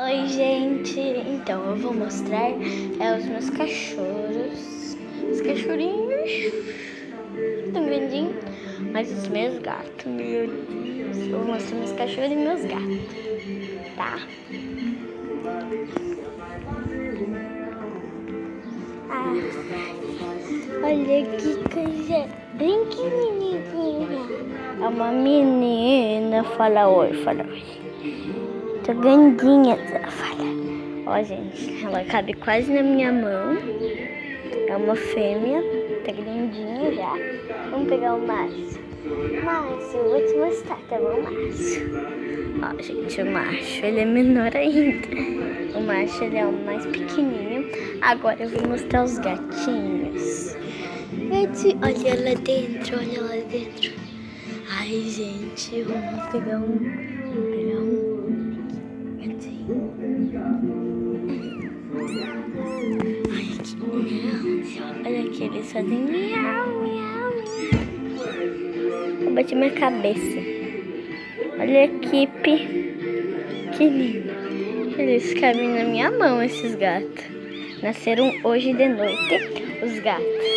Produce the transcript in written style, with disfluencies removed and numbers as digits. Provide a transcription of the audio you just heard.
Oi, gente, então eu vou mostrar os meus cachorros, os cachorrinhos, tão grandinhos, mas os meus gatos, meu Deus, eu vou mostrar meus cachorros e meus gatos, tá? Olha que coisa bem pequenininha, é uma menina, fala oi, tô grandinha, fala. Ó, gente, ela cabe quase na minha mão. É uma fêmea, tá grandinha já. Vamos pegar o macho. Macho, eu vou te mostrar, tá bom, macho? Ó, gente, o macho, ele é menor ainda. O macho, ele é o mais pequenininho. Agora eu vou mostrar os gatinhos. Olha lá dentro, olha lá dentro. Ai, gente, vamos pegar um gatinho. Olha aqui, eles fazem miau, miau, miau. Eu bati minha cabeça. Olha a equipe. Que lindo. Eles cabem na minha mão, esses gatos. Nasceram hoje de noite, os gatos.